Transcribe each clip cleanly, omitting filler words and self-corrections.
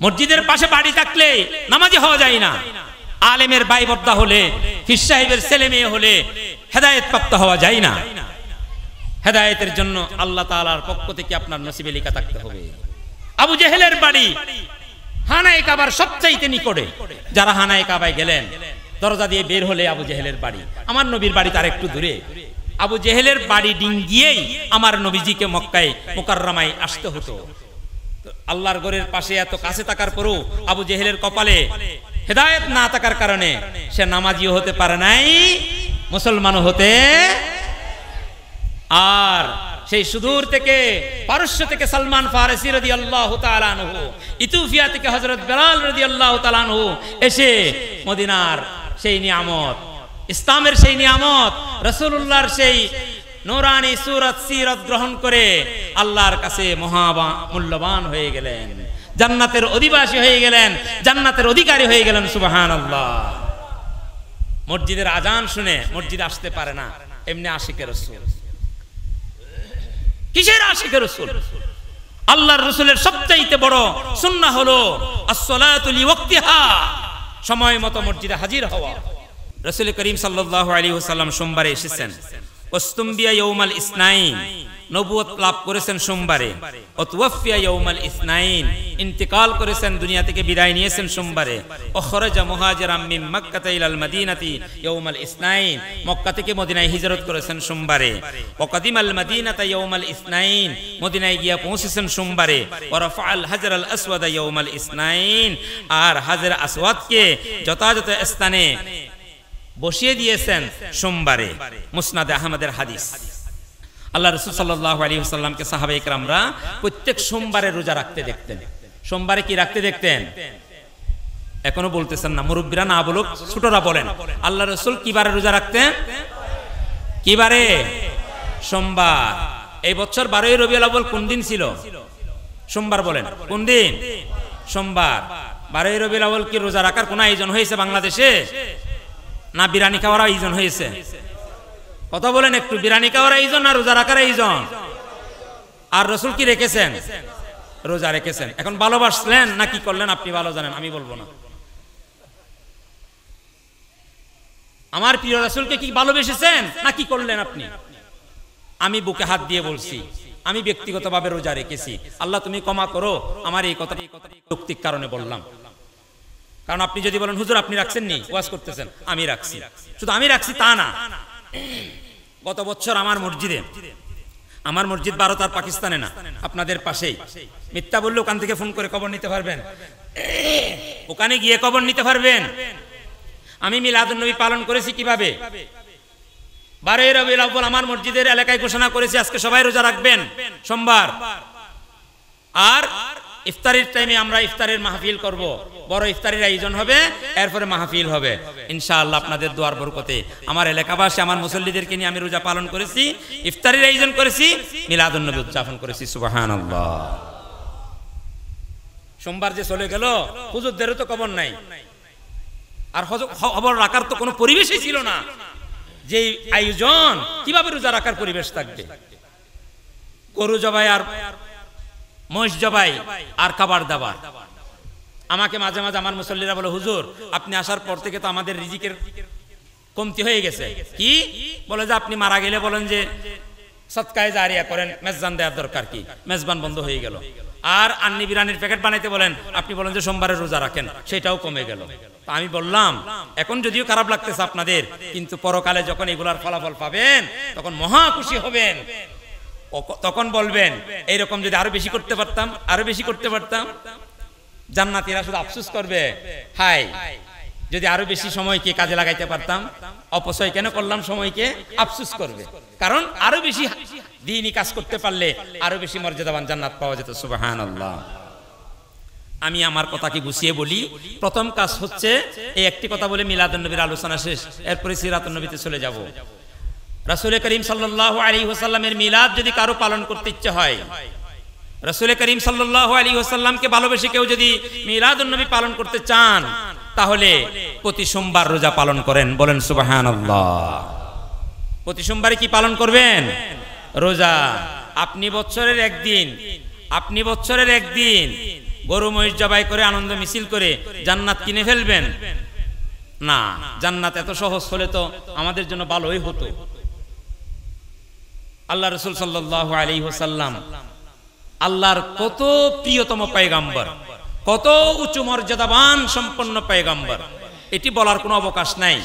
মসজিদের পাশে বাড়ি থাকলে নামাজি হওয়া যায় না। আলেমের ভাইবর্দা হলে, পীর সাহেবের ছেলে মেয়ে হলে হেদায়েত প্রাপ্ত হওয়া যায় না। হেদায়েতের জন্য আল্লাহ তাআলার পক্ষ থেকে আপনার নসিবে লেখা থাকতে হবে। আবু জেহেলের বাড়ি হানায়ে কাবার সবচাইতে নিকটে। যারা হানায়ে কাবায় গেলেন, দরজা দিয়ে বের হলে আবু জেহেলের বাড়ি। আমার নবীর বাড়ি তার একটু দূরে। আবু জেহেলের বাড়ি ডিঙ্গিয়েই আমার নবীজিকে মক্কায় মুকাররমায় আসতে হতো। আল্লাহর ঘরের পাশে এত কাছে থাকার পরও আবু জেহেলের কপালে হেদায়েত না থাকার কারণে সে নামাজিও হতে পারে নাই, মুসলমানও হতে। আর সেই সুদূর থেকে পারস্য থেকে সালমান ফারসি রাদিয়াল্লাহু তাআলা আনহু, ইথিওপিয়া থেকে হযরত বেলাল রাদিয়াল্লাহু তাআলা আনহু এসে মদিনার সেই নিয়ামত, ইসলামের সেই নিয়ামত, রাসূলুল্লাহর সেই নূরানি সূরত সিরাত গ্রহণ করে আল্লাহর কাছে মূল্যবান হয়ে গেলেন, জান্নাতের অধিবাসী হয়ে গেলেন, জান্নাতের অধিকারী হয়ে গেলেন। সুবহানাল্লাহ। মসজিদের আজান শুনে মসজিদে আসতে পারে না, এমনি আশিকে রাসূল। কিসের আশিকে রাসূল? আল্লাহর রাসূলের সবচাইতে বড় সুন্নাহ হলো as-salatu li waqtiha, সময় মতো মসজিদে হাজির হওয়া। রাসূল করিম সাল্লাল্লাহু আলাইহি ওয়াসাল্লাম সোমবারে এসেছেন। ওয়াসতুমবিয়া ইয়াউমাল ইসনাইন, নবুয়ত লাভ করেছেন সোমবারে। ওয়াতওয়াফিয়া ইয়াউমাল ইসনাইন, ইন্তিকাল করেছেন, দুনিয়া থেকে বিদায় নিয়েছেন সোমবারে। ওখরাজা মুহাজিরাম মিন মক্কাতা ইলাল মদিনাতি ইয়াউমাল ইসনাইন, মক্কা থেকে মদিনায় হিজরত করেছেন সোমবারে। ওয়াকাদিমাল মদিনাতা ইয়াউমাল ইসনাইন, মদিনায় গিয়া পৌঁছেছেন সোমবারে। ওয়ারাফাআল হাজরাল আসওয়াদা ইয়াউমাল ইসনাইন, আর হাজর আসওয়াদকে যথাযথ স্থানে বসিয়ে দিয়েছেন সোমবারে। মুসনাদে আহমদের হাদিস। আল্লাহ রাসূল সাল্লাল্লাহু আলাইহি ওয়াসাল্লামকে সাহাবায়ে কেরামরা প্রত্যেক সোমবারে রোজা রাখতে দেখতেন। সোমবারে কি রাখতে দেখতেন? এখনো বলতেছেন না, মুরব্বিরা না বলুক, ছোটরা বলেন। আল্লাহ রাসূল কি বারে রোজা রাখতেন? কি বারে? সোমবার। এই বছর 12ই রবিউল আউয়াল কোন দিন ছিল? সোমবার। বলেন কোন দিন? সোমবার। 12ই রবিউল আউয়াল কি রোজা রাখার কোন আয়োজন হয়েছে বাংলাদেশে? না বিরিয়ানি খাওয়ার আয়োজন হয়েছে? কথা বলেন একটু। বিরিয়ানি খাওয়ার আয়োজন না রোজা রাখার আয়োজন? আর রাসূল কি রেখেছেন? রোজা রেখেছেন। এখন ভালোবাসলেন না কি করলেন আপনি ভালো জানেন, আমি বলবো না। আমার প্রিয় রাসূলকে কি ভালোবেসেছেন না কি করলেন আপনি? আমি বুকে হাত দিয়ে বলছি, আমি ব্যক্তিগতভাবে রোজা রেখেছি। আল্লাহ তুমি ক্ষমা করো, আমার এই কথাটি যৌক্তিক কারণে বললাম। কারণ আপনি যদি বলেন হুজুর আপনি রাখছেন নি, ওয়াজ করতেছেন, আমি রাখছি। শুধু আমি রাখছি তা না, গত বছর আমার মসজিদ ভারত আর পাকিস্তানে না, আপনাদের পাশেই। মিথ্যা বললে ওখান থেকে ফোন করে খবর নিতে পারবেন, ওখানে গিয়ে খবর নিতে পারবেন। আমি মিলাদুন নবী পালন করেছি কিভাবে? 12ই রবিউল আউয়াল আমার মসজিদের এলাকায় ঘোষণা করেছি আজকে সবাই রোজা রাখবেন সোমবার। আর ইফতারের টাইমে আমরা ইফতারের মাহফিল করব, বড় ইফতারের আয়োজন হবে, এরপরে মাহফিল হবে ইনশাআল্লাহ। আপনাদের দোয়ার বরকতে আমার এলাকাবাসী, আমার মুসল্লিদেরকে নিয়ে আমি রোজা পালন করেছি, ইফতারের আয়োজন করেছি, মিলাদুন নবী উদযাপন করেছি। সুবহানাল্লাহ। সোমবার যে চলে গেল, হুজুরদেরও তো খবর নাই, আর খবর রাখার তো কোনো পরিবেশই ছিল না। যে আয়োজন, কিভাবে রোজা রাখার পরিবেশ থাকবে? গরু জবাই আর মহিষ জবাই আর খাবার দাবার। আমাকে মাঝে মাঝে আমার মুসল্লিরা বলে হুজুর আপনি আসার পর থেকে তো আমাদের রিজিকের কমতি হয়ে গেছে। কি বলে? যে আপনি মারা গেলে বলেন যে সদকায়ে জারিয়া করেন, মেজবান দেওয়ার দরকার কি? মেজবান বন্ধ হয়ে গেল। আর আন্নি বিরিয়ানির প্যাকেট বানাইতে বলেন, আপনি বলেন যে সোমবারে রোজা রাখেন, সেটাও কমে গেল। তা আমি বললাম এখন যদিও খারাপ লাগতেছে আপনাদের, কিন্তু পরকালে যখন এগুলার ফলাফল পাবেন তখন মহা খুশি হবেন। তখন বলবেন এইরকম যদি আরো বেশি করতে পারতাম, আরো বেশি করতে পারতাম। জান্নাতীরা শুধু আফসোস করবে, হাই যদি আরো বেশি সময়কে কাজে লাগাইতে পারতাম, অপচয় কেন করলাম সময়কে, আফসোস করবে। কারণ আরো বেশি দ্বীনি কাজ করতে পারলে আরো বেশি মর্যাদাবান জান্নাত পাওয়া যেত। সুবহানাল্লাহ। আমি আমার কথাকে গুছিয়ে বলি। প্রথম কাজ হচ্ছে এই একটি কথা বলে মিলাদুন নবীর আলোচনা শেষ, এরপরে সিরাতুন নবীতে চলে যাব। রাসূল করিম সাল্লাল্লাহু আলাইহি ওয়াসাল্লামের মিলাদ যদি কারো পালন করতে ইচ্ছে হয়, রাসূল করিম সাল্লাল্লাহু আলাইহি ওয়াসাল্লামকে ভালোবেসে কেউ যদি মিলাদুন নবী পালন করতে চান, তাহলে প্রতি সোমবার রোজা পালন করেন। বলেন সুবহানাল্লাহ। প্রতি সোমবারে কি পালন করবেন? রোজা। আপনি বছরের একদিন গরু মহিষ জবাই করে আনন্দ মিছিল করে জান্নাত কিনে ফেলবেন না। জান্নাত এত সহজ হলে তো আমাদের জন্য ভালোই হতো। আল্লাহ রাসূল সাল্লাল্লাহু আলাইহি ওয়াসাল্লাম আল্লাহর কত প্রিয়তম পয়গম্বর, কত উচ্চ মর্যাদাবান সম্পন্ন পয়গম্বর, এটি বলার কোনো অবকাশ নাই।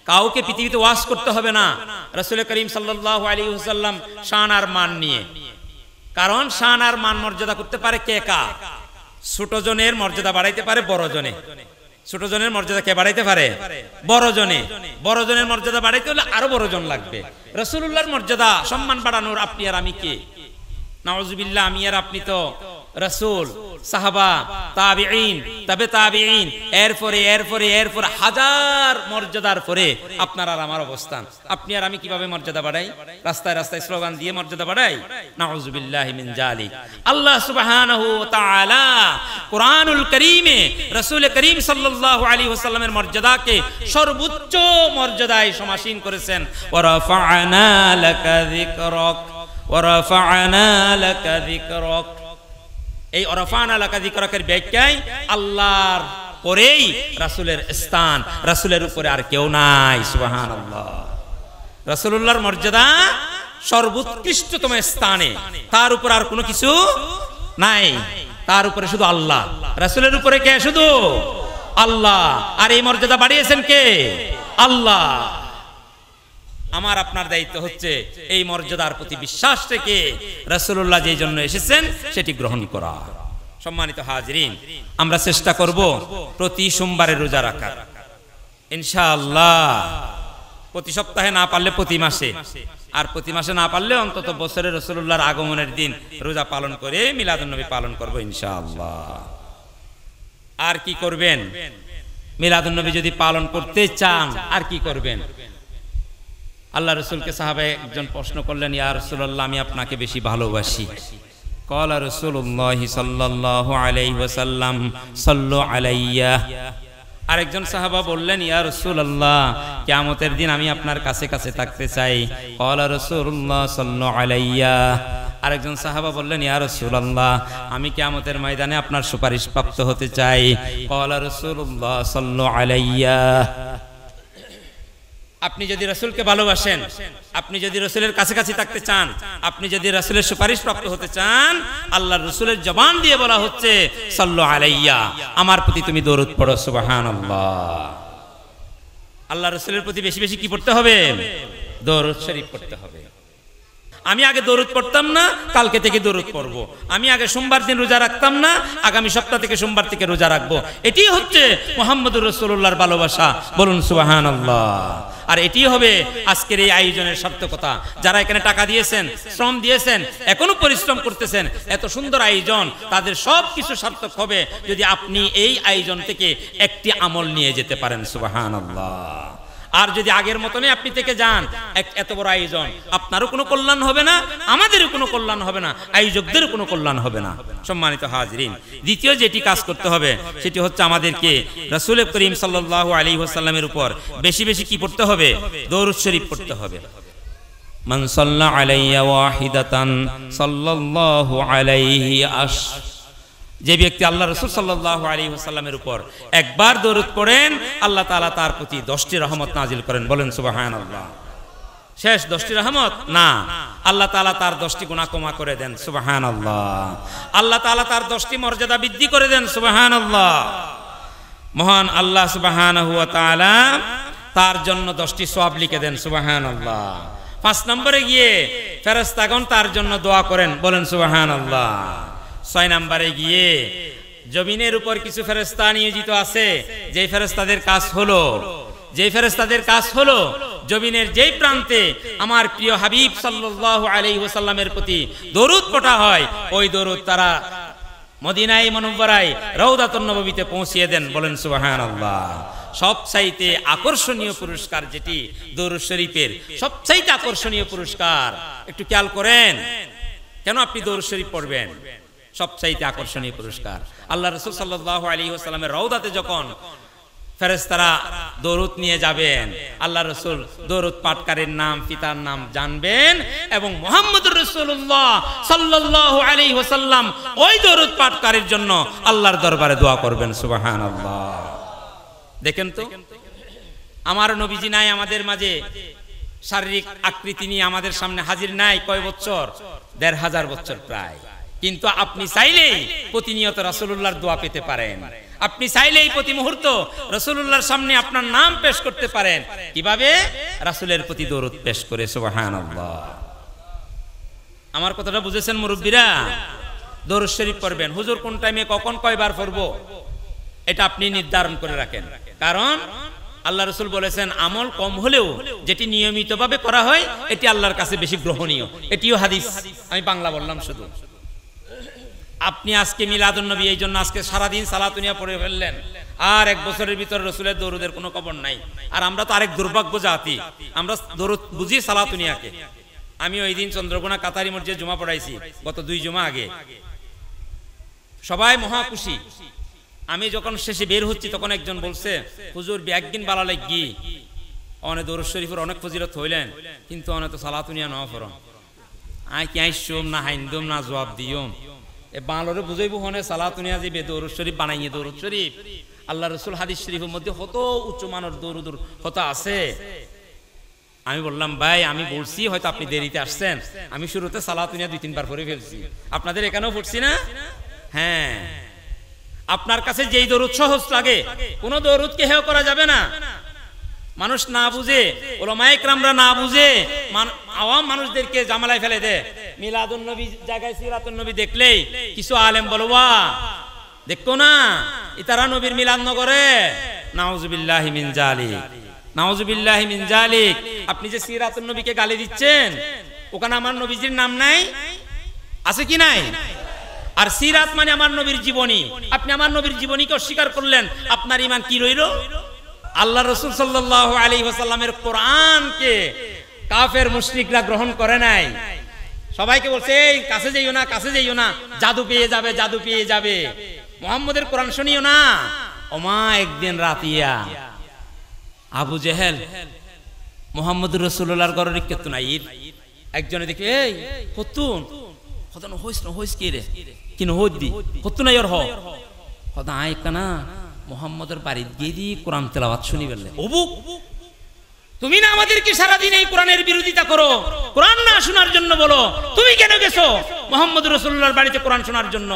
কাউকে পৃথিবীতে ওয়াজ করতে হবে না রাসূল করিম সাল্লাল্লাহু আলাইহি ওয়াসাল্লাম শান আর মান নিয়ে। কারণ শান আর মান মর্যাদা করতে পারে কে? ছোট জনের মর্যাদা বাড়াইতে পারে বড় জনে। ছোট জনের মর্যাদা কে বাড়াইতে পারে? বড় জনে। বড় জনের মর্যাদা বাড়াইতে হলে আরো বড় জন লাগবে। রাসূলুল্লাহর মর্যাদা সম্মান বাড়ানোর আপনি আর আমি কে? নাউযুবিল্লাহ, আমি আর আপনি তো রাসূল, সাহাবা, তাবিঈন, তবে তাবিঈন, এরপরে হাজার মর্যাদার পরে আপনার আর আমার অবস্থান। আপনি আর আমি কিভাবে মর্যাদা বাড়াই? রাস্তায় রাস্তায় স্লোগান দিয়ে মর্যাদা বাড়াই? নাউযুবিল্লাহি মিন যালিক। আল্লাহ সুবহানাহু ওয়া তাআলা কুরআনুল কারীমে রাসূল করিম সাল্লাল্লাহু আলাইহি ওয়াসাল্লামের মর্যাদাকে সর্বোচ্চ মর্যাদায় সমাসীন করেছেন। ওয়া রাফা'না লাকা যিকরাক ওয়া রাফা'না লাকা যিকরাক। এই ওরাফানা লাকা যিকরাকের ব্যাখ্যায় আল্লাহর পরেই রাসূলের স্থান, রাসূলের উপরে আর কেউ নাই। সুবহানাল্লাহ। রাসূলুল্লাহর মর্যাদা সর্বোৎকৃষ্টতম স্থানে, তার উপর আর কোনো কিছু নাই, তার উপরে শুধু আল্লাহ। রাসূলের উপরে কে? শুধু আল্লাহ। আর এই মর্যাদা বাড়িয়েছেন কে? আল্লাহ। আমার আপনার দায়িত্ব হচ্ছে এই মর্যাদার প্রতি বিশ্বাস রেখে রাসূলুল্লাহ যেই জন্য এসেছেন সেটি গ্রহণ করা। সম্মানিত হাজিরিন, আমরা চেষ্টা করব প্রতি সোমবারে রোজা রাখার, ইনশাআল্লাহ। প্রতি সপ্তাহে না পারলে প্রতি মাসে, আর প্রতি মাসে না পারলে অন্তত বছরে রাসূলুল্লাহর আগমনের দিন রোজা পালন করে মিলাদুন নবী পালন করব ইনশাআল্লাহ। আর কি করবেন? মিলাদুন নবী যদি পালন করতে চান আর কি করবেন? আল্লাহ রাসূলকে সাহাবা একজন প্রশ্ন করলেন, ইয়া রাসূলুল্লাহ, আমি আপনাকে বেশি ভালোবাসি। ক্বালা রাসূলুল্লাহ সাল্লাল্লাহু আলাইহি ওয়াসাল্লাম সাল্লু আলাইয়া। আরেকজন সাহাবা বললেন, ইয়া রাসূলুল্লাহ, কিয়ামতের দিন আমি আপনার কাছে কাছে থাকতে চাই। ক্বালা রাসূলুল্লাহ সাল্লু আলাইয়া। আরেকজন সাহাবা বললেন, ইয়া রাসূলুল্লাহ, আমি কিয়ামতের ময়দানে আপনার সুপারিশ প্রাপ্ত হতে চাই। ক্বালা রাসূলুল্লাহ সাল্লু আলাইয়া। আপনি যদি রাসূলকে ভালোবাসেন, আপনি যদি রাসূলের কাছাকাছি থাকতে চান, আপনি যদি রাসূলের সুপারিশ প্রাপ্ত হতে চান, আল্লাহর রাসূলের জবান দিয়ে বলা হচ্ছে সাল্লু আলাইয়া, আমার প্রতি তুমি দরুদ পড়ো। সুবহানাল্লাহ। আল্লাহর রাসূলের প্রতি বেশি বেশি কি পড়তে হবে? দরুদ শরীফ পড়তে হবে। আমি আগে দরুদ পড়তাম না, কালকে থেকে দরুদ পড়বো। আমি আগে সোমবার দিন রোজা রাখতাম না, আগামী সপ্তাহ থেকে সোমবার থেকে রোজা রাখবো। এটি হচ্ছে মুহাম্মদুর রাসূলুল্লাহর ভালোবাসা। বলুন সুবহানাল্লাহ। আর এটি হবে আজকের এই আয়োজনের সার্থকতা। যারা এখানে টাকা দিয়েছেন, শ্রম দিয়েছেন, এখনো পরিশ্রম করতেছেন, এত সুন্দর আয়োজন, তাদের সব কিছু সার্থক হবে যদি আপনি এই আয়োজন থেকে একটি আমল নিয়ে যেতে পারেন। সুবহানাল্লাহ। আর যদি আগের মতনই আপনি থেকে যান, এত বড় আয়োজন, আপনারও কোনো কল্যাণ হবে না, আমাদেরও কোনো কল্যাণ হবে না, আয়োজকদেরও কোনো কল্যাণ হবে না। সম্মানিত হাজিরিন, দ্বিতীয় যেটি কাজ করতে হবে সেটি হচ্ছে আমাদেরকে রাসূল করিম সাল্লাল্লাহু আলাইহি ওয়াসাল্লামের উপর বেশি বেশি কি পড়তে হবে? দরুদ শরীফ পড়তে হবে। মান সাল্লা আলাইয়া ওয়াহিদাতান সাল্লাল্লাহু আলাইহি আশ। যে ব্যক্তি আল্লাহ রাসূল সাল্লাল্লাহু আলাইহি ওয়াসাল্লামের উপর একবার দরুদ পড়েন, আল্লাহ তাআলা তার প্রতি 10টি রহমত নাজিল করেন। বলেন সুবহানাল্লাহ। শেষ 10টি রহমত না, আল্লাহ তাআলা তার 10টি গুনাহ ক্ষমা করে দেন। সুবহানাল্লাহ। আল্লাহ তাআলা তার 10টি মর্যাদা বৃদ্ধি করে দেন। সুবহানাল্লাহ। মহান আল্লাহ সুবহানাহু ওয়া তাআলা তার জন্য 10টি সওয়াব লিখে দেন। সুবহানাল্লাহ। 5 নম্বরে গিয়ে ফেরেশতাগণ তার জন্য দোয়া করেন। বলেন সুবহানাল্লাহ। 6 নম্বরে গিয়ে জমিনের উপর কিছু ফেরেশতা নিয়োজিত আছে, যেই ফেরেশতাদের কাজ হলো জমিনের যেই প্রান্তে আমার প্রিয় হাবিব সাল্লাল্লাহু আলাইহি ওয়াসাল্লামের প্রতি দরুদ পড়া হয়, ওই দরুদ তারা মদিনায়ে মুনাওয়ারায় রওদাতুন নববীতে পৌঁছিয়ে দেন। বলেন সুবহানাল্লাহ। সবচাইতে আকর্ষণীয় পুরস্কার যেটি দরুদ শরীফের, সবচাইতে আকর্ষণীয় পুরস্কার, একটু খেয়াল করেন কেন আপনি দরুদ শরীফ পড়বেন। সবচাইতে আকর্ষণীয় পুরস্কার, আল্লাহ রাসূল সাল্লাল্লাহু আলাইহি ওয়াসাল্লামের রওদাতে যখন ফেরেশতারা দরুদ নিয়ে যাবেন, আল্লাহ রাসূল দরুদ পাঠকারীর নাম, পিতার নাম জানবেন এবং মুহাম্মদুর রাসূলুল্লাহ সাল্লাল্লাহু আলাইহি ওয়াসাল্লাম ওই দরুদ পাঠকারীর জন্য আল্লাহর দরবারে দোয়া করবেন। সুবহানাল্লাহ। দেখেন তো, আমার নবীজি নাই আমাদের মাঝে, শারীরিক আকৃতি নিয়ে আমাদের সামনে হাজির নাই কয় বছর? ১৫০০ বছর প্রায়। কিন্তু আপনি চাইলেই প্রতিনিয়ত রাসূলুল্লাহর দোয়া পেতে পারেন। আপনি চাইলেই প্রতি মুহূর্ত রাসূলুল্লাহর সামনে আপনার নাম পেশ করতে পারেন। কিভাবে? রাসূলের প্রতি দরুদ পেশ করে। সুবহানাল্লাহ। আমার কথাটা বুঝেছেন মুরব্বীরা? দরুদ শরীফ পড়বেন। হুজুর কোন টাইমে কখন কয়বার পড়ব এটা আপনি নির্ধারণ করে রাখেন। কারণ আল্লাহ রাসূল বলেছেন আমল কম হলেও যেটি নিয়মিতভাবে করা হয় এটি আল্লাহর কাছে বেশি গ্রহণীয়। এটিও হাদিস, আমি বাংলা বললাম শুধু। আপনি আজকে মিলাদুন নবী, এই জন্য আজকে সারাদিন সালাতুনিয়া পড়ে ফেললেন, আর এক বছরের ভিতরে রাসূলের দরুদের কোনো খবর নাই। আর আমরা তো আরেক দুর্ভাগ্য জাতি, আমরা দরুদ বুঝি সালাতুনিয়াকে। আমি ওই দিন চন্দ্রকোনা কাতারি মসজিদে জুমা পড়াইছি, গত 2 জুমা আগে। সবাই মহা খুশি। আমি যখন শেষে বের হচ্ছি তখন একজন বলছে, হুজুর একদিন বালা লাগি অনেক দরুদ শরীফের অনেক ফজিলত হইলেন, কিন্তু অনেক তো সালাতুনিয়া না ফরম। আই কি আইসুম না হাইন্দুম না জবাব দিয়ম, এ বাংলারে বুঝাইব হনে সালাতুনিয়া যে দরুদ শরীফ বানাইয়ে। দরুদ শরীফ আল্লাহ রাসূল হাদিস শরীফের মধ্যে কত উচ্চ মানের দরুদ কত আছে। আমি বললাম ভাই আমি বলছি হয়তো আপনি দেরিতে আসছেন, আমি শুরুতে সালাতুনিয়া 2-3 বার পড়ে ফেলছি, আপনাদের এখানেও পড়ছি না? হ্যাঁ, আপনার কাছে যেই দরুদ সহজ লাগে কোন দরুদকে হেয় করা যাবে না। মানুষ না বুঝে, উলামায়ে কেরামরা না বুঝে আওয়াম মানুষদেরকে জামালায় ফেলে দেয়। মিলাদুন নবী জায়গায় সিরাতুন নবী দেখলেই কিছু আলেম বলো ওয়া দেখো না ইতারা নবীর মিলাদ ন করে। নাউজুবিল্লাহি মিন জালিক, নাউজুবিল্লাহি মিন জালিক। আপনি যে সিরাতুন নবীকে গালি দিচ্ছেন, ওখানে আমার নবীজির নাম নাই, আছে কি নাই? আর সিরাত মানে আমার নবীর জীবনী। আপনি আমার নবীর জীবনীকে অস্বীকার করলেন, আপনার ঈমান কি রইল? আল্লাহ রাসূল সাল্লাল্লাহু আলাইহি ওয়াসাল্লামের কোরআনকে কাফের মুশরিকরা গ্রহণ করে নাই। সবাইকে বলছে এই কাছে যাইও না, কাছে যাইও না, জাদু পেয়ে যাবে, জাদু পেয়ে যাবে। মুহাম্মদের কোরআন শুনিও না। ওমা একদিন রাতিয়া আবু জেহেল মুহাম্মদুর রাসূলুল্লাহর ঘরের কেতু নাই, একজনে দেখে এই কতুন কতন হইস না হইস কি রে কিন হদ্দি কত নাই ওর হ কত আই কানা মুহাম্মদের বাড়িতে গিয়ে দি কোরআন তেলাওয়াত শুনি বললে। অবুক তুমি না আমাদেরকে সারা দিন এই কোরআনের বিরোধিতা করো, কোরআন না শোনার জন্য বলো, তুমি কেন গেছো মুহাম্মদুর রাসূলুল্লাহর বাড়িতে কোরআন শোনার জন্য?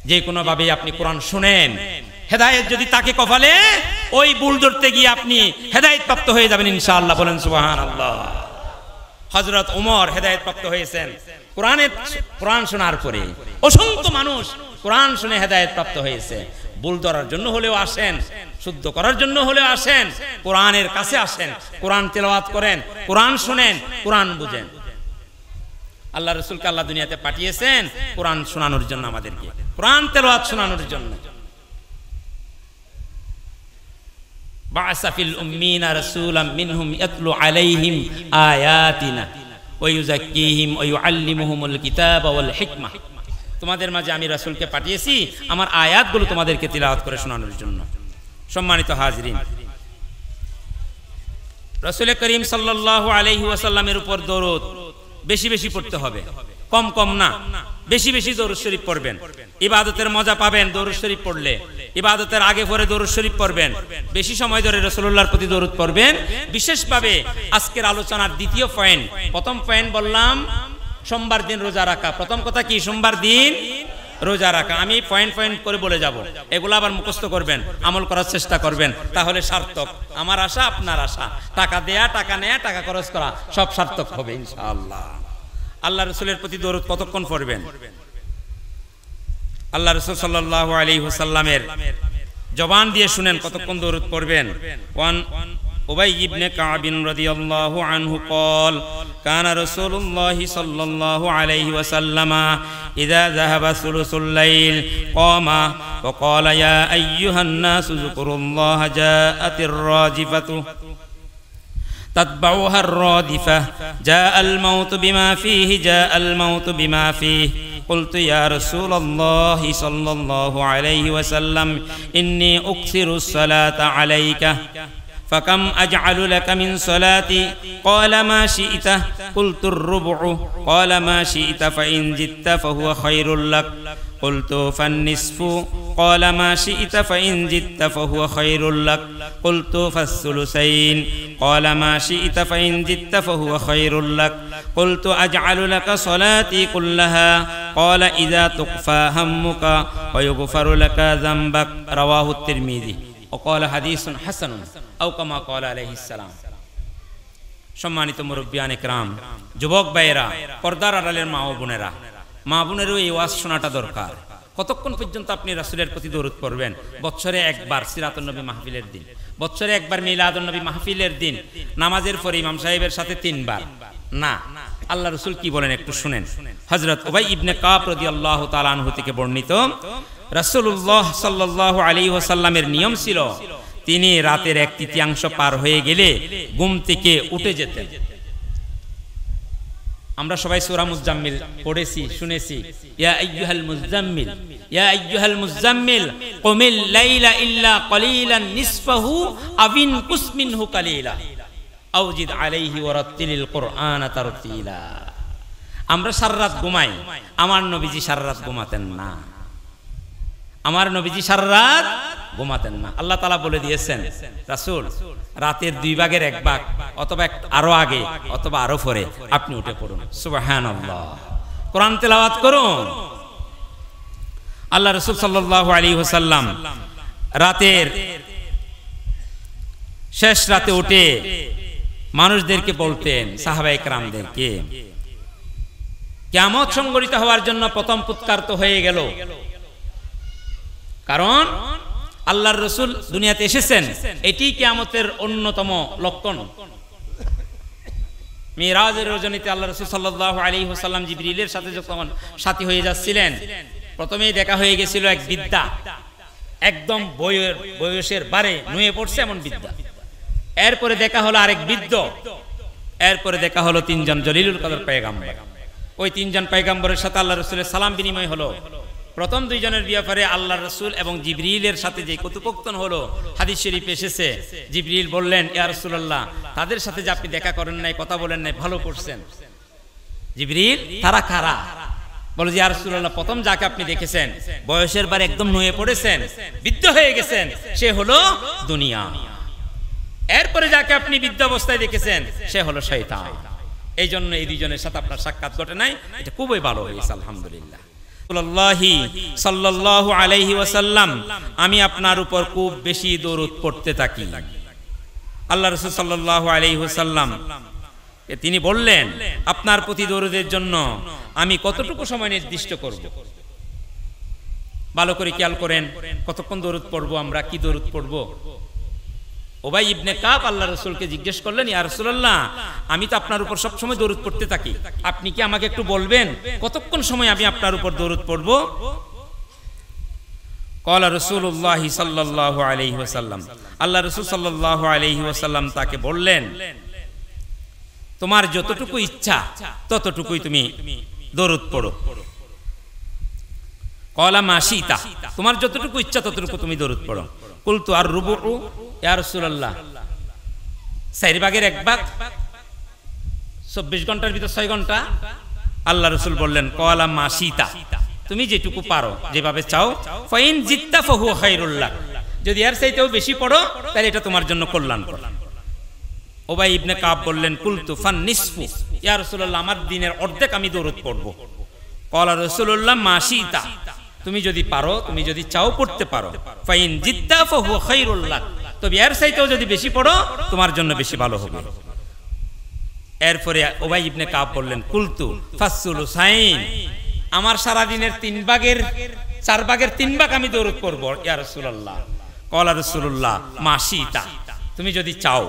যে কোনো ভাবে আপনি কোরআন শুনেন, হেদায়েত যদি তাকে কপালে, ওই ভুল ধরতে গিয়ে আপনি হেদায়েত প্রাপ্ত হয়ে যাবেন ইনশাআল্লাহ। বলেন সুবহানাল্লাহ। হযরত ওমর হেদায়েত প্রাপ্ত হয়েছেন কোরআন শোনার পরে। অসংখ্য মানুষ কোরআন শুনে হেদায়েত প্রাপ্ত হয়েছে। ভুল ধরার জন্য হলেও আসেন, শুদ্ধ করার জন্য হলেও আসেন, কোরআনের কাছে আসেন, কোরআন তেলাওয়াত করেন, কোরআন শুনেন, কোরআন বুঝেন। আল্লাহ রাসূলকে আল্লাহ দুনিয়াতে পাঠিয়েছেন কোরআন শোনানোর জন্য, আমাদেরকে কোরআন তেলাওয়াত শোনানোর জন্য। বা'সা ফিল উম্মিনা রাসূলাম মিনহুম ইয়াতলু আলাইহিম আয়াতিনা ওয়া ইউযাক্কিহিম ওয়া ইউআল্লিমুহুমুল কিতাবা ওয়াল হিকমা। তোমাদের মাঝে আমি রাসূলকে পাঠিয়েছি আমার আয়াতগুলো তোমাদেরকে তিলাওয়াত করে শোনানোর জন্য। সম্মানিত হাজিরিন, রাসূল করিম সাল্লাল্লাহু আলাইহি ওয়াসাল্লামের উপর দরুদ বেশি বেশি পড়তে হবে, কম কম না, বেশি বেশি দরুদ শরীফ পড়বেন। ইবাদতের মজা পাবেন দরুদ শরীফ পড়লে। ইবাদতের আগে পরে দরুদ শরীফ পড়বেন, বেশি সময় ধরে রাসূলুল্লাহর প্রতি দরুদ পড়বেন। বিশেষভাবে আজকের আলোচনার দ্বিতীয় পয়েন্ট, প্রথম পয়েন্ট বললাম সোমবার দিন রোজা রাখা। প্রথম কথা কি? সোমবার দিন রোজা রাখা। আমি পয়েন্ট পয়েন্ট করে বলে যাব, এগুলো আবার মুখস্থ করবেন, আমল করার চেষ্টা করবেন, তাহলে সার্থক। আমার আশা আপনার আশা, টাকা দেয়া, টাকা নেয়া, টাকা খরচ করা সব সার্থক হবে ইনশাআল্লাহ। আল্লাহ রাসূলের প্রতি দরুদ কতক্ষণ পড়বেন? আল্লাহ রাসূল সাল্লাল্লাহু আলাইহি ওয়াসাল্লামের জবান দিয়ে শুনেন কতক্ষণ দরুদ পড়বেন। ওয়ান উবাই ইবনে কাব রাদিয়াল্লাহু আনহু قال كان رسول الله صلى الله عليه وسلم إذا ذهب ثلث الليل قام وقال يا أيها الناس اذكروا الله جاءت الراجفة تتبعها الرادفة جاء الموت بما فيه جاء الموت بما فيه قلت يا رسول الله صلى الله عليه وسلم إني أكثر الصلاة عليك فكم أجعل لك من صلاتي قال ما شئت قلت الربع قال ما شئت فإن زدت فهو خير لك قلت فالنصف قال ما شئت فإن زدت فهو خير لك قلت فالثلثين قال ما شئت فإن زدت فهو خير لك قلت أجعل لك صلاتي كلها قال إذا تخفى همك ويغفر لك ذنبك رواه الترمذي وقال حديث حسن أو كما قال عليه السلام সম্মানিত মুরব্বিয়ান ইকরাম, যুবক ভাইয়েরা, পর্দার আড়ালের মা ও বোনেরা, মা বোনেরও এই ওয়াজ শোনাটা দরকার। কতক্ষণ পর্যন্ত আপনি রাসূলের প্রতি দরুদ পড়বেন? বছরে একবার সিরাতুন নবী মাহফিলের দিন, বছরে একবার মিলাদুন নবী মাহফিলের দিন, নামাজের পরে ইমাম সাহেবের সাথে 3 বার না। আল্লাহ রাসূল কি বলেন একটু শুনেন। হযরত উবাই ইবনে কাব রাদিয়াল্লাহু তাআলা আনহু থেকে বর্ণিত, রাসূলুল্লাহ সাল্লাল্লাহু আলাইহি ওয়াসাল্লামের নিয়ম ছিল তিনি রাতের 1/3 পার হয়ে গেলে ঘুম থেকে উঠে যেতেন। আমরা সবাই সূরা মুজাম্মিল পড়েছি, শুনেছি। ইয়া আইয়ুহাল মুজাম্মিল ইয়া আইয়ুহাল মুজাম্মিল কুমিল লাইলা ইল্লা কলিলান নিসফাহু আবিন কুসমিনহু কালিলা আওজিদ আলাইহি ওয়ারাত্তিলিল কুরআনা তারতিলা। আমরা সারা রাত ঘুমাই, আমার নবীজি সারা রাত ঘুমাতেন না। আমার নবীজি সারা রাত ঘুমাতেন না। আল্লাহ তাআলা বলে দিয়েছেন, রাসূল রাতের 2 ভাগের 1 ভাগ অথবা আরো আগে অথবা আরো পরে আপনি উঠে পড়ুন। সুবহানাল্লাহ, কোরআন তেলাওয়াত করুন। আল্লাহ রাসূল সাল্লাল্লাহু আলাইহি ওয়াসাল্লাম রাতের শেষ রাতে উঠে মানুষদেরকে বলতেন, সাহাবায়ে কেরামদেরকে, কিয়ামত সংঘটিত হওয়ার জন্য প্রথম ফুৎকার তো হয়ে গেল। কারণ আল্লাহর রাসূল দুনিয়াতে এসেছেন, এটি কিয়ামতের অন্যতম লক্ষণ। মিরাজের রজনীতে আল্লাহর রাসূল সাল্লাল্লাহু আলাইহি ওয়াসাল্লাম জিবরিলের সাথে যখন সাথী হয়ে যাচ্ছিলেন, প্রথমেই দেখা হয়ে গেছিল এক বিদ্যা, একদম বয়সের বারে নুয়ে পড়ছে এমন বিদ্যা। এরপরে দেখা হলো আরেক বৃদ্ধ, এরপরে দেখা হলো 3 জন জলিলুল কদর পয়গম্বর। ওই 3 জন পয়গম্বরের সাথে আল্লাহর রাসূলের সালাম বিনিময় হলো। প্রথম 2 জনের ব্যাপারে আল্লাহর রাসূল এবং জিবরিলের সাথে যে কথোপকথন হলো, হাদিস শরীফে এসেছে, জিবরিল বললেন, ইয়া রাসূলুল্লাহ, তাদের সাথে যে আপনি দেখা করেন নাই, কথা বলেন নাই, ভালো করছেন। জিবরিল, তারা কারা? বলে যে ইয়া রাসূলুল্লাহ, প্রথম যাকে আপনি দেখেছেন বয়সের বার একদম নুয়ে পড়েছেন, বৃদ্ধ হয়ে গেছেন, সে হলো দুনিয়া। এরপরে যাকে আপনি বৃদ্ধ অবস্থায় দেখেছেন সে হলো শয়তান। এই জন্য এই 2 জনের সাথে আপনার সাক্ষাৎ ঘটে নাই, এটা খুবই ভালো হয়েছে, আলহামদুলিল্লাহ। সাল্লাল্লাহু আলাইহি ওয়াসাল্লাম, আমি আপনার উপর খুব বেশি দরুদ পড়তে থাকি। আল্লাহ রাসূল সাল্লাল্লাহু আলাইহি ওয়াসাল্লাম তিনি বললেন, আপনার প্রতি দরুদের জন্য আমি কতটুকু সময় নির্দিষ্ট করব? ভালো করে খেয়াল করেন, কতক্ষণ দরুদ পড়বো আমরা, কি দরুদ পড়বো? উবাই ইবনে কাব আল্লাহ রাসূলকে জিজ্ঞেস করলেন, ইয়া রাসূলুল্লাহ, আমি তো আপনার উপর সব সময় দরুদ পড়তে থাকি, আপনি কি আমাকে একটু বলবেন কতক্ষণ সময় আমি আপনার উপর দরুদ পড়ব? ক্বালা রাসূলুল্লাহ সাল্লাল্লাহু আলাইহি ওয়াসাল্লাম, আল্লাহ রাসূল সাল্লাল্লাহু আলাইহি ওয়াসাল্লাম তাকে বললেন, তোমার যতটুকু ইচ্ছা ততটুকুই তুমি দরুদ পড়ো। ক্বালা মা শিতা, তোমার যতটুকু ইচ্ছা ততটুকু তুমি দরুদ পড়ো। কুলতু আর রুবু, ইয়া রাসূলুল্লাহ, 4 ভাগের 1 ভাগ, 24 ঘন্টার ভিতর 6 ঘন্টা। আল্লাহ রাসূল বললেন, ক্বালা মা শিতা, তুমি যেটুকু পারো, যেভাবে চাও। ফাইন জিত্তা ফাহুয়া খায়রুল লাক, যদি এর চাইতেও বেশি পড়ো তাহলে এটা তোমার জন্য কল্যাণকর। উবাই ইবনে কাব বললেন, কুলতু ফান নিসফু, ইয়া রাসূলুল্লাহ, আমার দিনের অর্ধেক আমি দরুদ পড়ব। ক্বালা রাসূলুল্লাহ মা শিতা, তুমি যদি পারো, তুমি যদি চাও পড়তে পারো। ফাইন জিত্তা ফাহুয়া খায়রুল লাক, তবে এর চাইতেও যদি বেশি পড়ো তোমার জন্য বেশি ভালো হবে। এরপরে উবাই ইবনে কাব বললেন, কুলতু ফাসসুলুসাইন, আমার সারা দিনের 4 ভাগের 3 ভাগ আমি দরুদ পড়ব ইয়া রাসূলুল্লাহ। ক্বালা রাসূলুল্লাহ মা শিতা, তুমি যদি চাও,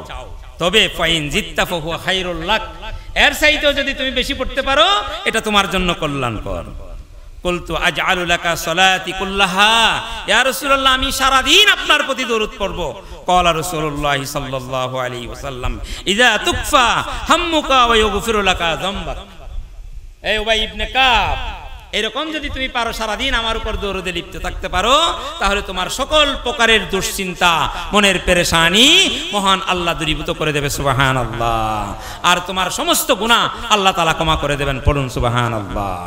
তবে ফাইন জিত্তা ফাহুয়া খায়রুল লাক, এর চাইতেও যদি তুমি বেশি পড়তে পারো এটা তোমার জন্য কল্যাণকর। কুলতু আজআলু লাকা সালাতি কুল্লাহা, ইয়া রাসূলুল্লাহ, আমি সারা দিন আপনার প্রতি দরুদ পড়ব। ক্বালা রাসূলুল্লাহ সাল্লাল্লাহু আলাইহি ওয়াসাল্লাম, ইযা তুকফা হাম্মুকা ওয়া ইগফিরু লাকা যামবাক। এই উবাই ইবনে কাব, এরকম যদি তুমি পারো সারাদিন আমার উপর দরুদে লিপ্ত থাকতে পারো, তাহলে তোমার সকল প্রকারের দুশ্চিন্তা, মনের পেরেশানি মহান আল্লাহ দূরীভূত করে দেবে, সুবহানাল্লাহ। আর তোমার সমস্ত গুনাহ আল্লাহ তাআলা ক্ষমা করে দেবেন, পড়ুন সুবহানাল্লাহ।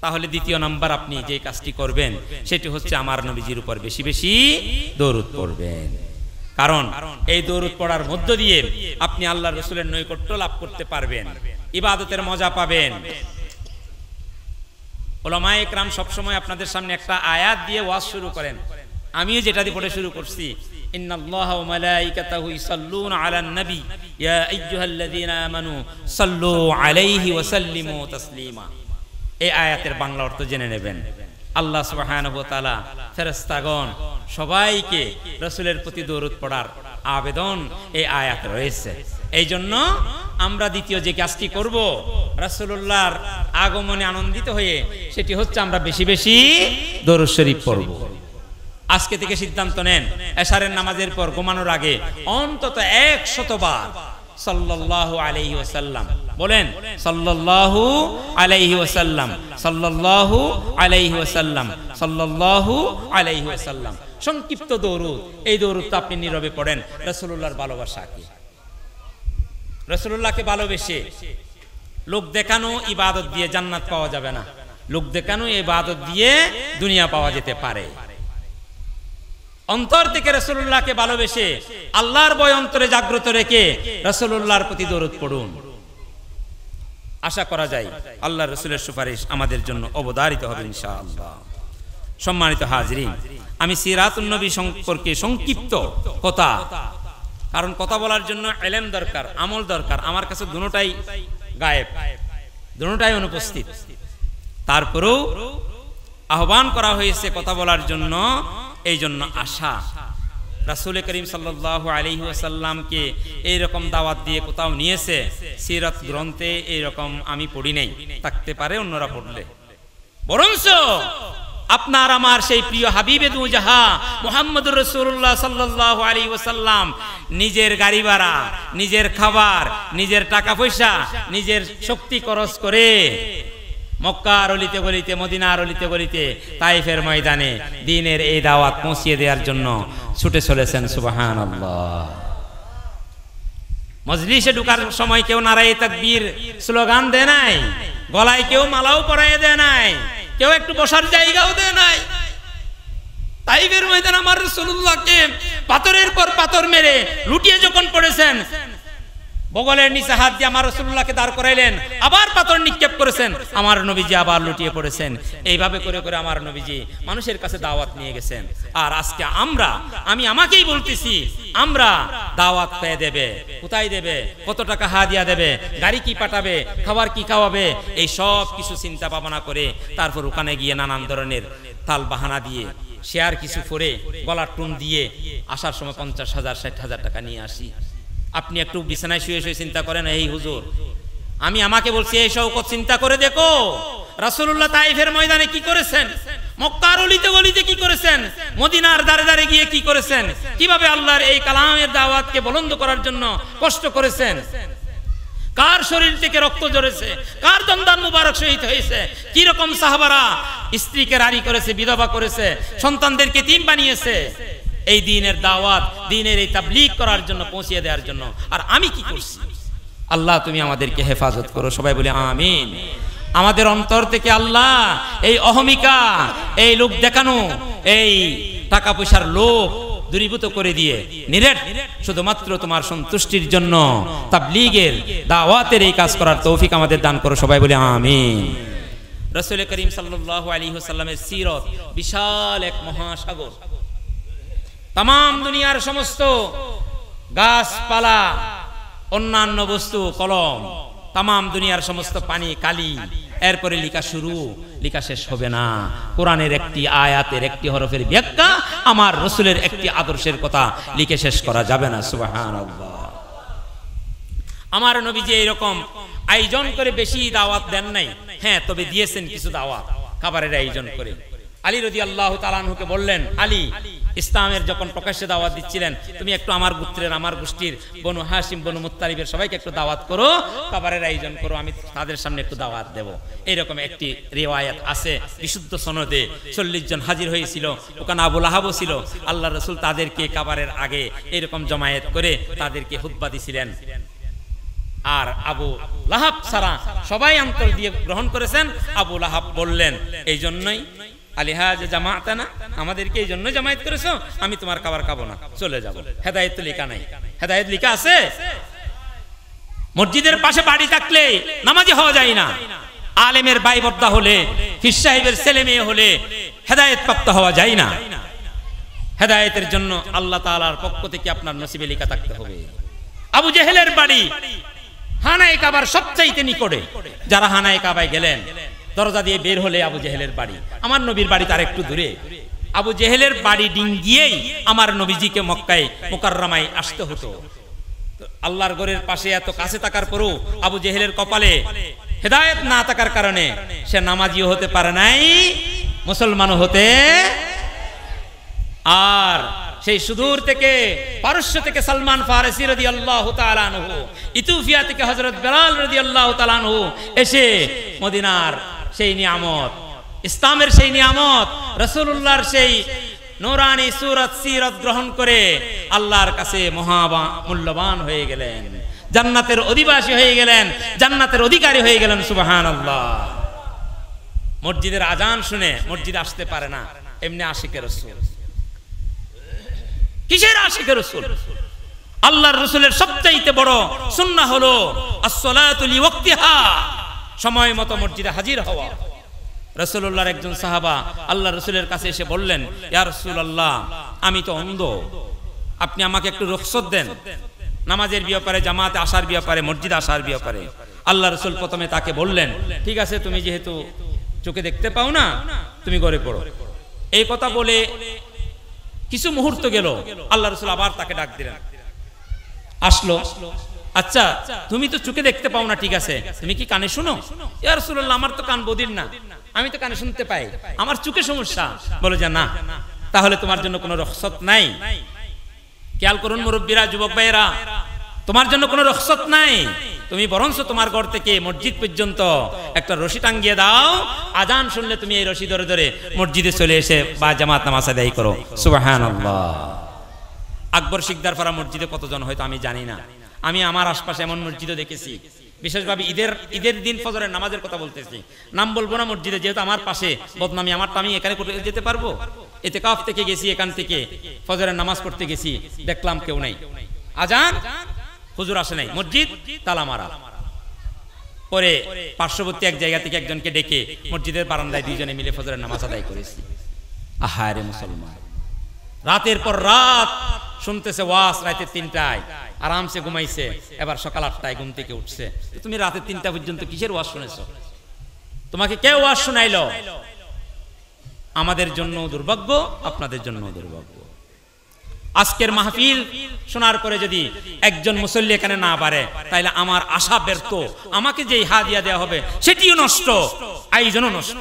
তাহলে দ্বিতীয় নাম্বার আপনি যে কাজটি করবেন সেটি হচ্ছে আমার নবীজির উপর বেশি বেশি দরুদ পড়বেন। কারণ এই দরুদ পড়ার মধ্য দিয়ে আপনি আল্লাহর রাসূলের নৈকট্য লাভ করতে পারবেন, ইবাদতের মজা পাবেন। উলামায়ে ইকরাম সবসময় আপনাদের সামনে একটা আয়াত দিয়ে ওয়াজ শুরু করেন, আমিও যেটা দিয়ে পড়ে শুরু করছি, ইন্নাল্লাহা ওয়া মালাইকাতাহু ইসাল্লুনা আলান নবী ইয়া আইয়ুহাল্লাযীনা আমানু সাল্লু আলাইহি ওয়া সাল্লিমু তাসলিমা। এই আয়াতের বাংলা অর্থ জেনে নেবেন। আল্লাহ সুবহানাহু ওয়া তাআলা ফেরেশতাগণ সবাইকে রাসূলের প্রতি দরুদ পড়ার আবেদন এই আয়াতে রয়েছে। এই জন্য আমরা দ্বিতীয় যে কাজটি করব রাসূলুল্লাহর আগমনে আনন্দিত হয়ে, সেটি হচ্ছে আমরা বেশি বেশি দরুদ শরীফ পড়ব। আজকে থেকে সিদ্ধান্ত নেন, এশারের নামাজের পর ঘুমানোর আগে অন্তত 100 বার সাল্লাল্লাহু আলাইহি ওয়াসাল্লাম বলেন, সাল্লাল্লাহু আলাইহি ওয়াসাল্লাম, সাল্লাল্লাহু আলাইহি ওয়াসাল্লাম, সাল্লাল্লাহু আলাইহি ওয়াসাল্লাম। সংক্ষিপ্ত দরুদ, এই দরুদটা আপনি নীরবে পড়েন। রাসূলুল্লাহর ভালোবাসা কি? রাসূলুল্লাহকে ভালোবেসে লোক দেখানো ইবাদত দিয়ে জান্নাত পাওয়া যাবে না, লোক দেখানো ইবাদত দিয়ে দুনিয়া পাওয়া যেতে পারে। অন্তর থেকে রাসূলুল্লাহকে ভালোবেসে আল্লাহর ভয় অন্তরে জাগ্রত রেখে রাসূলুল্লাহর প্রতি দরুদ পড়ুন। আশা করা যায় আল্লাহর রাসূলের সুপারিশ আমাদের জন্য অবধারিত হবে ইনশাআল্লাহ। সম্মানিত হাজিরিন, আমি সিরাতুন নবী সম্পর্কে সংক্ষিপ্ত কথা, কারণ কথা বলার জন্য ইলম দরকার, আমল দরকার। আমার কাছে দুটোটাই গায়েব, দুটোটাই অনুপস্থিত। তারপরেও আহ্বান করা হয়েছে কথা বলার জন্য, এই জন্য আশা রাসূল করিম সাল্লাল্লাহু আলাইহি ওয়াসাল্লামকে এইরকম দাওয়াত দিয়ে কোথাও নিয়েছে সিরাত গ্রন্থে এইরকম আমি পড়ি নাই, থাকতে পারে অন্যরা পড়লে। বরঞ্চ আপনার আমার সেই প্রিয় হাবিবে দুজাহা মুহাম্মদুর রাসূলুল্লাহ সাল্লাল্লাহু আলাইহি ওয়াসাল্লাম নিজের গাড়ি ভাড়া, নিজের খাবার, নিজের টাকা পয়সা, নিজের শক্তি খরচ করে মক্কার অলিতে গলিতে, মদিনার অলিতে গলিতে, তাইফের ময়দানে দ্বীনের এই দাওয়াত পৌঁছিয়ে দেওয়ার জন্য ছুটে চলেছেন। সুবহানাল্লাহ। মজলিসে ঢোকার সময় কেউ নারায়ে তাকবীর স্লোগান দেয় নাই, গলায় কেউ মালাও পরায়ে দেয় নাই, কেউ একটু বসার জায়গাও দেয় নাই। তাইফের ময়দানে আমার রাসূলুল্লাহকে পাথরের পর পাথর মেরে লুটিয়ে যখন পড়েছেন, বগলের নিচে হাত দিয়ে আমার রাসূলুল্লাহকে দাঁড় করাইলেন, আবার পাথর নিক্ষেপ করেছেন, আমার নবীজি আবার লুটিয়ে পড়েছেন। এইভাবে করে করে আমার নবীজি মানুষের কাছে দাওয়াত নিয়ে গেছেন। আর আজকে আমি আমাকেই বলতেছি, আমরা দাওয়াত পেয়ে দেবে, কোথায় দেবে, কত টাকা হাদিয়া দেবে, গাড়ি কি পাঠাবে, খাবার কি খাওয়াবে, এই সব কিছু চিন্তা ভাবনা করে তারপর ওখানে গিয়ে নানান ধরনের তাল বাহানা দিয়ে শেয়ার কিছু করে গলার টুন দিয়ে আসার সময় 50,000 60,000 টাকা নিয়ে আসি। আপনি একটু বিছানায় শুয়ে শুয়ে চিন্তা করেন, এই হুজুর আমাকে বলছি এই শওকত চিন্তা করে দেখো রাসূলুল্লাহ তাইফের ময়দানে কি করেছেন, মক্কার অলিতে গলিতে কি করেছেন, মদিনার দাঁড়ে দাঁড়ে গিয়ে কি করেছেন, কিভাবে আল্লাহর এই কালামের দাওয়াতকে বুলন্দ করার জন্য কষ্ট করেছেন, কার শরীর থেকে রক্ত ঝরেছে, কার দন্দান মুবারক শহীদ হয়েছে, কি রকম সাহাবারা স্ত্রীকে রারি করেছে, বিধবা করেছে, সন্তানদেরকে তিন বানিয়েছে এই দ্বীনের দাওয়াত, দ্বীনের এই তাবলীগ করার জন্য, পৌঁছিয়ে দেওয়ার জন্য। আর আমি কি করছি? আল্লাহ তুমি আমাদেরকে হেফাজত করো, সবাই বলে আমিন। আমাদের অন্তর থেকে আল্লাহ এই অহমিকা, এই লোক দেখানো, এই টাকা পয়সার লোভ দূরীভূত করে দিয়ে নিরেট শুধুমাত্র তোমার সন্তুষ্টির জন্য তাবলীগের দাওয়াতের এই কাজ করার তৌফিক আমাদের দান করো, সবাই বলে আমিন। রাসূল করিম সাল্লাল্লাহু আলাইহি ওয়াসাল্লামের সিরত বিশাল এক মহাসাগর। তাম দুনিয়ার সমস্ত গাছপালা, অন্যান্য বস্তু, কলম, তাম দুনিয়ার সমস্ত পানি কালি, এরপরে লেখা শুরু, লেখা শেষ হবে না। কোরআনের একটি আয়াতের একটি হরফের ব্যাখ্যা, আমার রাসূলের একটি আদর্শের কথা লিখে শেষ করা যাবে না। সুবহানাল্লাহ। আমার নবীজি এরকম আয়োজন করে বেশি দাওয়াত দেন নাই, হ্যাঁ তবে দিয়েছেন কিছু দাওয়াত, খাবারের আয়োজন করে। আলী রাদিয়াল্লাহু তাআলা আনহুকে বললেন, আলী ইসলামের যখন প্রকাশ্যে দাওয়াত দিচ্ছিলেন, তুমি একটু আমার গোত্রের, আমার গোষ্ঠীর বনু হাশিম, বনু মুত্তালিবের সবাইকে একটু দাওয়াত করো, খাবারের আয়োজন করো, আমি তাদের সামনে একটু দাওয়াত দেব। এইরকম একটি রিওয়ায়াত আছে বিশুদ্ধ সনদে। 40 জন হাজির হয়েছিল, ওখানে আবু লাহাবও ছিল। আল্লাহ রাসূল তাদেরকে খাবারের আগে এরকম জমায়েত করে তাদেরকে খুতবা দিছিলেন। আর আবু লাহাব সারা সবাই অন্তর দিয়ে গ্রহণ করেছেন। আবু লাহাব বললেন, এই জন্যই আলিহাজ জামাতানা, আমাদেরকে এই জন্য জামায়াত করেছো, আমি তোমার খাবার খাবো না, চলে যাব। হেদায়েত তো লেখা নাই। হেদায়েত লেখা আছে? মসজিদের পাশে বাড়ি থাকলে নামাজি হওয়া যায় না। আলেমের ভাই বর্দা হলে, পীর সাহেবের ছেলে মেয়ে হলে হেদায়েত প্রাপ্ত হওয়া যায় না। হেদায়েতের জন্য আল্লাহ তাআলার পক্ষ থেকে আপনার নসিবে লেখা থাকতে হবে। আবু জেহেলের বাড়ি হানায়ে কাবার সবচাইতে নিকটে। যারা হানায়ে কাবায় গেলেন, দরজা দিয়ে বের হলে আবু জেহেলের বাড়ি। আমার নবীর বাড়ি তার একটু দূরে। আবু জেহেলের বাড়ি ডিঙ্গিয়েই আমার নবীজিকে মক্কায় মুকাররমায় আসতে হতো। আল্লাহর ঘরের পাশে এত কাছে থাকার পরও আবু জেহেলের কপালে হেদায়েত না থাকার কারণে সে নামাজিও হতে পারে নাই, মুসলমানও হতে। আর সেই সুদূর থেকে, পারস্য থেকে সালমান ফারসি রাদিয়াল্লাহু তাআলা আনহু, ইথিওপিয়া থেকে হযরত বেলাল রাদিয়াল্লাহু তাআলা আনহু এসে মদিনার সেই নিয়ামত, ইসলামের সেই নিয়ামত, রাসূলুল্লাহর সেই নূরানি সূরত সিরাত গ্রহণ করে আল্লাহর কাছে মূল্যবান হয়ে গেলেন, জান্নাতের অধিবাসী হয়ে গেলেন, জান্নাতের অধিকারী হয়ে গেলেন। সুবহানাল্লাহ। মসজিদের আজান শুনে মসজিদে আসতে পারে না, এমনি আশিকে রাসূল। কিসের আশিকে রাসূল? আল্লাহর রাসূলের সবচাইতে বড় সুন্নাহ হলো as-salatu li waqtiha, সময় মতো মসজিদে হাজির হওয়া। রাসূলুল্লাহর একজন সাহাবা আল্লাহর রাসূলের কাছে এসে বললেন, ইয়া রাসূলুল্লাহ, আমি তো অন্ধ, আপনি আমাকে একটু রুখসত দেন নামাজের ব্যাপারে, জামাতে আসার ব্যাপারে, মসজিদে আসার ব্যাপারে। আল্লাহর রাসূল প্রথমে তাকে বললেন, ঠিক আছে, তুমি যেহেতু চোখে দেখতে পাও না, তুমি ঘরে পড়ো। এই কথা বলে কিছু মুহূর্ত গেল, আল্লাহ রাসূল আবার তাকে ডাক দিলেন। আসলো, আচ্ছা তুমি তো চোখে দেখতে পাও না, ঠিক আছে, তুমি কি কানে শুনো? ইয়া রাসূলুল্লাহ, আমার তো কান বধির না, আমি তো কানে শুনতে পাই, আমার চোখে সমস্যা। বলে যে না, তাহলে তোমার জন্য কোনো রুখসত নাই। খেয়াল করুন মুরব্বীরা, যুবক ভাইয়েরা, তোমার জন্য কোনো রুখসত নাই। তুমি বরঞ্চ তোমার ঘর থেকে মসজিদ পর্যন্ত একটা রশি টাঙ্গিয়ে দাও, আজান শুনলে তুমি এই রশি ধরে ধরে মসজিদে চলে এসে বা জামাত নামাজ আদায় করো। সুবহানাল্লাহ। আকবর শিকদার পাড়া মসজিদে কতজন হয়তো আমি জানি না, আমি আমার আশপাশে এমন মসজিদও দেখেছি, বিশেষভাবে ঈদের দিন ফজরের নামাজের কথা বলতেছি, নাম বলবো না মসজিদে, যেহেতু আমার পাশে বদনামি, আমারটা আমি এখানে করে যেতে পারবো। ইতিকাফ থেকে গেছি, এখান থেকে ফজরের নামাজ পড়তে গেছি, দেখলাম কেউ নাই, আজান হুজুর আসে নাই, মসজিদ তালা মারা। পরে পার্শ্ববর্তী এক জায়গা থেকে একজনকে ডেকে মসজিদের বারান্দায় দুইজনে মিলে ফজরের নামাজ আদায় করেছি। আহারে মুসলমান, রাতের পর রাত শুনতেছে ওয়াজ, রাতে 3টায় আরামসে ঘুমাইছে, এবার সকাল 8টায় ঘুম থেকে উঠছে। তুমি রাতে 3টা পর্যন্ত কিসের ওয়াজ শুনেছো? তোমাকে কে ওয়াজ শোনাইলো? আমাদের জন্য দুর্ভাগ্য, আপনাদের জন্য দুর্ভাগ্য। আজকের মাহফিল শোনার পরে যদি একজন মুসল্লি এখানে না পারে, তাইলে আমার আশা ব্যর্থ, আমাকে যেই হাদিয়া দেওয়া হবে সেটিও নষ্ট, আয়োজনও নষ্ট।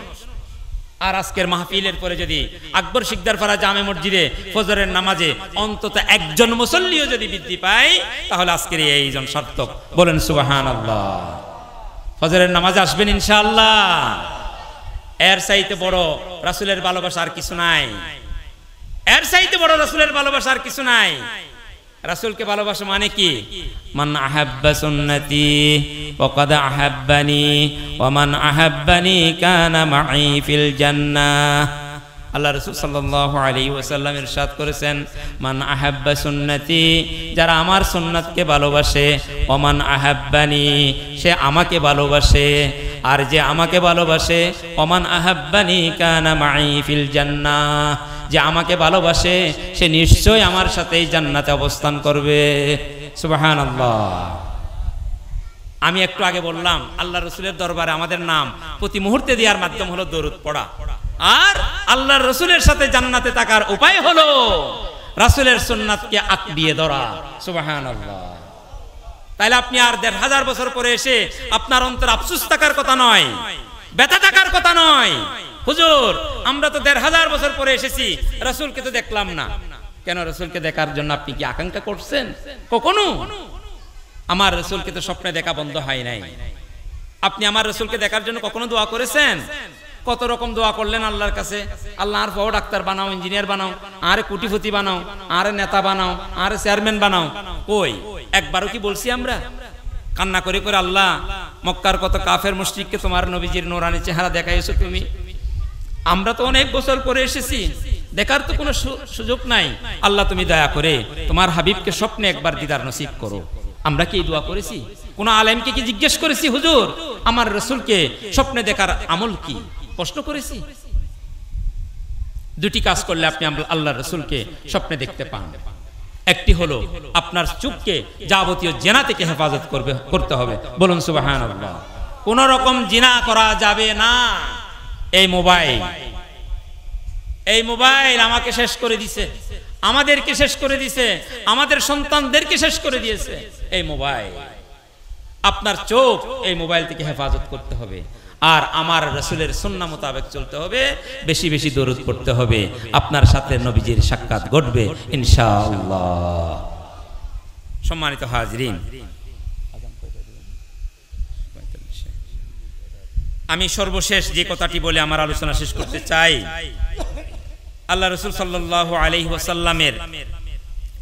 আর আজকের মাহফিলের পরে যদি আকবর শিকদার পাড়া জামে মসজিদে ফজরের নামাজে অন্তত একজন মুসল্লিও যদি বৃদ্ধি পায়, তাহলে আজকের এই আয়োজন সার্থক। বলেন সুবহানাল্লাহ। ফজরের নামাজে আসবেন ইনশাআল্লাহ। এর চাইতে বড় রাসূলের ভালোবাসা আর কিছু নাই, এর চাইতে বড় রাসূলের ভালোবাসা আর কিছু নাই। রাসূলকে ভালোবাসা মানে কি? মান আহাব্বা সুন্নতি ফাকাদ আহাব্বানি ওয়া মান আহাব্বানি কানা মাই ফিল জান্নাহ। আল্লাহ রাসূল সাল্লাল্লাহু আলাইহি ওয়াসাল্লাম ইরশাদ করেছেন, মান আহাব্বা সুন্নতি, যারা আমার সুন্নাতকে ভালোবাসে, ওয়া মান আহাব্বানি, সে আমাকে ভালোবাসে, আর যে আমাকে ভালোবাসে, ওয়া মান আহাব্বানি কানা মাই ফিল জান্নাহ, যে আমাকে ভালোবাসে সে নিশ্চয় আমার সাথেই জান্নাতে অবস্থান করবে। সুবহানাল্লাহ। আমি একটু আগে বললাম, আল্লাহ রাসূলের দরবারে আমাদের নাম প্রতি মুহূর্তে দেওয়ার মাধ্যম হলো দরুদ পড়া, আর আল্লাহর রাসূলের সাথে জান্নাতে থাকার উপায় হলো রাসূলের সুন্নাতকে আঁকড়িয়ে ধরা। সুবহানাল্লাহ। তাইলে আপনি আর ১৫০০ বছর পরে এসে আপনার অন্তর আফসোস থাকার কথা নয়, ব্যথা থাকার কথা নয়, হুজুর আমরা তো ১৫০০ বছর পরে এসেছি, রাসূলকে তো দেখলাম না। কেন, রাসূলকে দেখার জন্য আপনি কি আকাঙ্ক্ষা করছেন কখনো? আমার রাসূলকে তো স্বপ্নে দেখা বন্ধ হয় নাই। আপনি আমার রাসূলকে দেখার জন্য কখনো দোয়া করেছেন? কত রকম দোয়া করলেন আল্লাহর কাছে, আল্লাহ আর বড় ডাক্তার বানাও, ইঞ্জিনিয়ার বানাও, আর কোটিপতি বানাও, আর নেতা বানাও, আর চেয়ারম্যান বানাও। কই একবারও কি বলছি আমরা? কান্না করে করে আল্লাহ মক্কার কত কাফের মুশরিককে তোমার নবীজির নূরানি চেহারা দেখাইছো তুমি। আমরা তো অনেক বছর পরে এসেছি, দেখার তো কোনো সুযোগ নাই। আল্লাহ তুমি দয়া করে তোমার হাবিবকে স্বপ্নে একবার দিদার নসিব করো। আমরা কি এই দোয়া করেছি? কোন আলেমকে কি জিজ্ঞেস করেছি হুজুর আমার রাসূলকে স্বপ্নে দেখার আমল কি? প্রশ্ন করেছি? দুটি কাজ করলে আপনি আল্লাহর রাসূলকে স্বপ্নে দেখতে পান। একটি হলো আপনার চোখকে যাবতীয় জিনা থেকে হেফাজত করতে হবে। বলুন সুবহানাল্লাহ। কোন রকম জিনা করা যাবে না। এই মোবাইল আমাকে শেষ করে দিছে, আমাদেরকে শেষ করে দিছে, আমাদের সন্তানদেরকে শেষ করে দিয়েছে এই মোবাইল। আপনার চোখ এই মোবাইল থেকে হেফাজত করতে হবে। আর আমার রাসূলের সুন্নাহ মোতাবেক চলতে হবে, বেশি বেশি দরুদ পড়তে হবে, আপনার সাথে নবীজির সাক্ষাৎ ঘটবে ইনশাআল্লাহ। সম্মানিত হাজরিন, আমি সর্বশেষ যে কথাটি বলে আমার আলোচনা শেষ করতে চাই, আল্লাহ রাসূল সাল্লাল্লাহু আলাইহি ওয়াসাল্লামের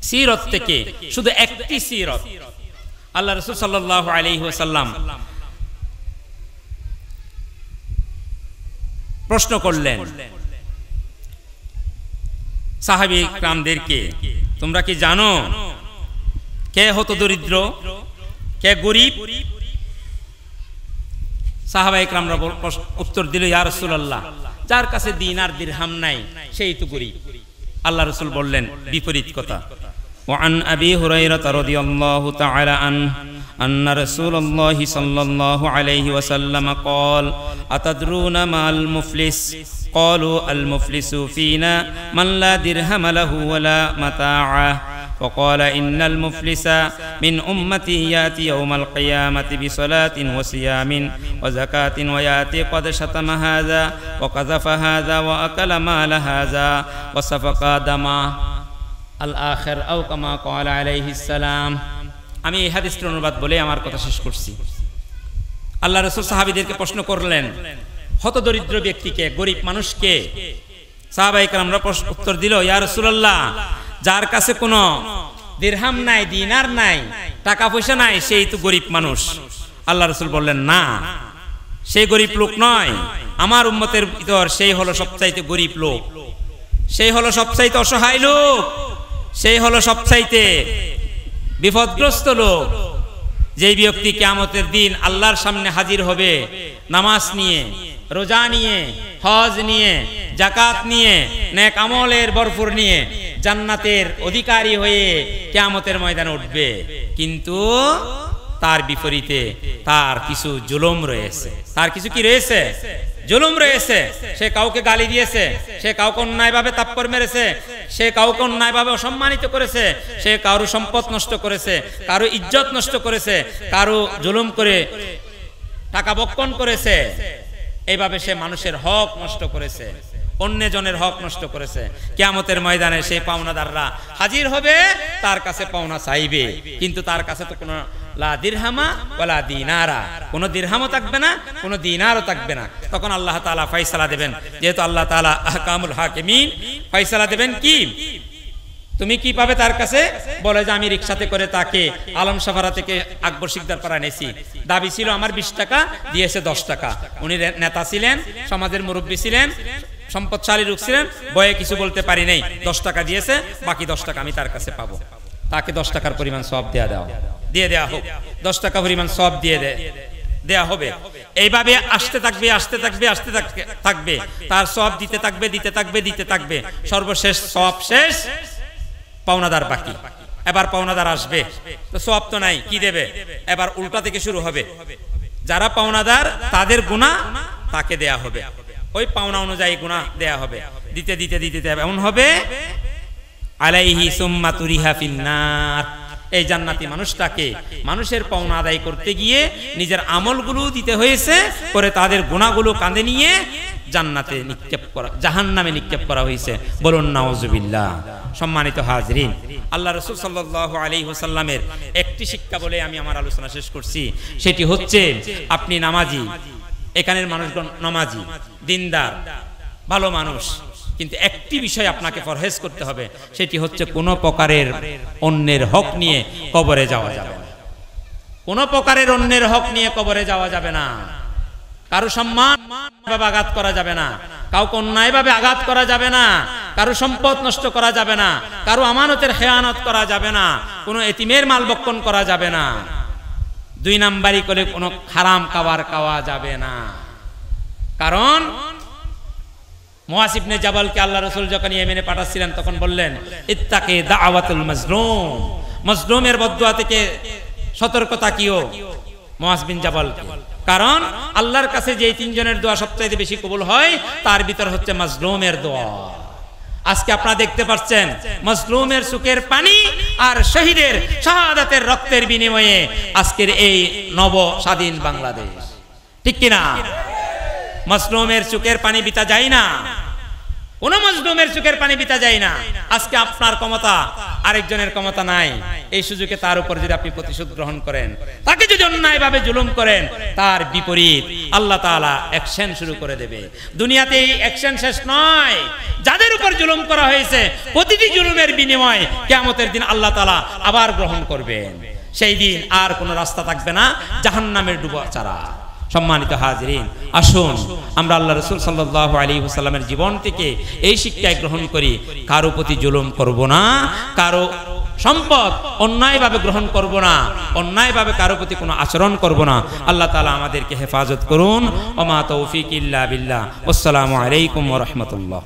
সিরত থেকে শুধু একটি সিরত আল্লাহ রাসূল সাল্লাল্লাহু আলাইহি ওয়াসাল্লাম প্রশ্ন করলেন সাহাবী کرامদেরকে, তোমরা কি জানো কে হত দরিদ্র, কে গরীব? সাহাবায়ে کرامরা উত্তর দিল, ইয়া রাসূলুল্লাহ, যার কাছে দিনার দিরহাম নাই সেই তো গরীব। আল্লাহ রাসূল বললেন বিপরীত কথা। وعن أبي هريرة رضي الله تعالى عنه أن رسول الله صلى الله عليه وسلم قال أتدرون ما المفلس؟ قالوا المفلس فينا من لا درهم له ولا متاعه. وقال إن المفلس من أمتي يأتي يوم القيامة بصلاة وصيام وزكاة ويأتي قد شتم هذا وقذف هذا وأكل مال هذا وسفك دمه الآخر أو كما قال عليه السلام. আমি এই হাদিসটির অনুবাদ বলে আমার কথা শেষ করছি। আল্লাহ রাসূল সাহাবীদেরকে প্রশ্ন করলেন হতদরিদ্র ব্যক্তিকে, গরীব মানুষকে। সাহাবায়ে কেরামরা উত্তর দিল, ইয়া রাসূলুল্লাহ, যার কাছে কোনো দিরহাম নাই, দিনার নাই, টাকা পয়সা নাই, সেই তো গরীব মানুষ। আল্লাহ রাসূল বললেন, না, সেই গরীব লোক নয়। আমার উম্মতের ভিতর সেই হলো সবচাইতে গরীব লোক, সেই হলো সবচাইতে অসহায় লোক, সেই হলো সবচাইতে বিপদগ্রস্ত লোক। যেই ব্যক্তি কিয়ামতের দিন আল্লাহর সামনে হাজির হবে নামাজ নিয়ে, রোজা নিয়ে, হজ নিয়ে, যাকাত নিয়ে, নেক আমলের ভরপুর নিয়ে, জান্নাতের অধিকারী হয়ে কিয়ামতের ময়দানে উঠবে। কিন্তু তার বিপরীতে তার কিছু জুলুম রয়েছে। তার কিছু কি রয়েছে? জুলুম রয়েছে। সে কাউকে গালি দিয়েছে, সে কাউকে অন্যায়ভাবে থাপ্পড় মেরেছে, সে কাউকে অন্যায়ভাবে অসম্মানিত করেছে, সে কারো সম্পদ নষ্ট করেছে, কারো ইজ্জত নষ্ট করেছে, কারো জুলুম করে টাকা বক্ষণ করেছে। এইভাবে সে মানুষের হক নষ্ট করেছে, অন্যজনের হক নষ্ট করেছে। কিয়ামতের ময়দানে সেই পাওনাদাররা হাজির হবে, তার কাছে পাওনা চাইবে, কিন্তু তার কাছে তো কোনো লা দিরহামা ওয়ালা দিনারা, কোনো দিরহামও থাকবে না, কোনো দিনারও থাকবে না। তখন আল্লাহ তাআলা ফয়সালা দেবেন, যেহেতু আল্লাহ তাআলা আহকামুল হাকিমিন, ফয়সালা দেবেন কি তুমি কি পাবে তার কাছে? বলে যে আমি রিকশাতে করে তাকে আলম সাফারা থেকে আকবর শিকদার পাড়া এনেছি, দাবি ছিল আমার 20 টাকা, দিয়েছে 10 টাকা। উনি নেতা ছিলেন, সমাজের মুরব্বী ছিলেন, সম্পদশালী লোক ছিলেন, বয়ে কিছু বলতে পারি নাই, 10 টাকা দিয়েছে, বাকি 10 টাকা আমি তার কাছে পাবো। তাকে 10 টাকার পরিমাণ সওয়াব দিয়ে দেওয়া হোক, 10 টাকা পরিমাণ সওয়াব দেয়া হবে। এইভাবে আসতে থাকবে, আসতে থাকবে, আসতে থাকবে, তার সওয়াব দিতে থাকবে। সর্বশেষ সওয়াব শেষ, পাওনাদার বাকি। এবার পাওনাদার আসবে, তো সওয়াব তো নাই, কি দেবে? এবার উল্টা থেকে শুরু হবে। যারা পাওনাদার তাদের গুনাহ তাকে দেয়া হবে, ওই পাওনা অনুযায়ী গুনাহ দেয়া হবে। দিতে এমন হবে আলাইহি সুম্মা তুরিহা ফিন্নার। এই জান্নাতি মানুষটাকে মানুষের পাওনা আদায় করতে গিয়ে নিজের আমলগুলো দিতে হয়েছে, পরে তাদের গুনাহগুলো কাঁধে নিয়ে জান্নাতে নিক্ষেপ করা, জাহান্নামে নিক্ষেপ করা হয়েছে। বলুন নাউজুবিল্লাহ। সম্মানিত হাজরিন, আল্লাহ রাসূল সাল্লাল্লাহু আলাইহি ওয়াসাল্লামের একটি শিক্ষা বলে আমি আমার আলোচনা শেষ করছি, সেটি হচ্ছে আপনি নামাজি, এখানের মানুষগণ নামাজি, দিনদার, ভালো মানুষ, কিন্তু একটি বিষয় আপনাকে পরহেজ করতে হবে, সেটি হচ্ছে কোনো প্রকারের অন্যের হক নিয়ে কবরে যাওয়া যাবে না। কোনো প্রকারের অন্যের হক নিয়ে কবরে যাওয়া যাবে না। কারো সম্মান ভাবে আঘাত করা যাবে না, কাউকে অন্যায়ভাবে আঘাত করা যাবে না, কারো সম্পদ নষ্ট করা যাবে না, কারো আমানতের খেয়ানত করা যাবে না, কোনো এতিমের মাল বক্ষণ করা যাবে না, 2 নাম্বারি করে কোনো হারাম খাবার খাওয়া যাবে না। কারণ মুআজ ইবনে জাবালকে আল্লাহ রাসূল যখন ইয়েমেনে পাঠাচ্ছিলেন তখন বললেন, ইত্তাকি দাওয়াতুল মাজলুম, মাজলুমের বদদুয়া থেকে সতর্ক থাকিও মুআজ বিন জাবালকে। কারণ আল্লাহর কাছে যে 3 জনের দোয়া সবচেয়ে বেশি কবুল হয় তার ভিতর হচ্ছে মাজলুমের দোয়া। আজকে আপনারা দেখতে পাচ্ছেন মাজলুমের চোখের পানি আর শহীদের শাহাদাতের রক্তের বিনিময়ে আজকের এই নব স্বাধীন বাংলাদেশ, ঠিক কিনা? মাজলুমের চোখের পানি বিতা যায় না, কোন মাজলুমের চোখের পানি বিতা যায় না। আজকে আপনার ক্ষমতা আরেকজনের ক্ষমতা নাই, এই সুযোগে তার উপর যদি আপনি প্রতিশোধ গ্রহণ করেন, তাকে যদি অন্যায়ভাবে জুলুম করেন, তার বিপরীত আল্লাহ তাআলা অ্যাকশন শুরু করে দেবে। দুনিয়াতে এই অ্যাকশন শেষ নয়, যাদের উপর জুলুম করা হয়েছে প্রতিটি জুলুমের বিনিময় কিয়ামতের দিন আল্লাহ তাআলা আবার গ্রহণ করবেন। সেই দিন আর কোনো রাস্তা থাকবে না জাহান্নামের ডুবা ছাড়া। সম্মানিত হাজরিন, আসুন আমরা আল্লাহ রাসূল সাল্লাল্লাহু আলাইহি ওয়াসাল্লামের জীবন থেকে এই শিক্ষা গ্রহণ করি, কারো প্রতি জুলুম করব না, কারো সম্পদ অন্যায়ভাবে গ্রহণ করব না, অন্যায়ভাবে কারো প্রতি কোনো আচরণ করব না। আল্লাহ তাআলা আমাদেরকে হেফাজত করুন। ওয়া মা তৌফিক ইল্লা বিল্লাহ। আসসালামু আলাইকুম ওয়া রাহমাতুল্লাহ।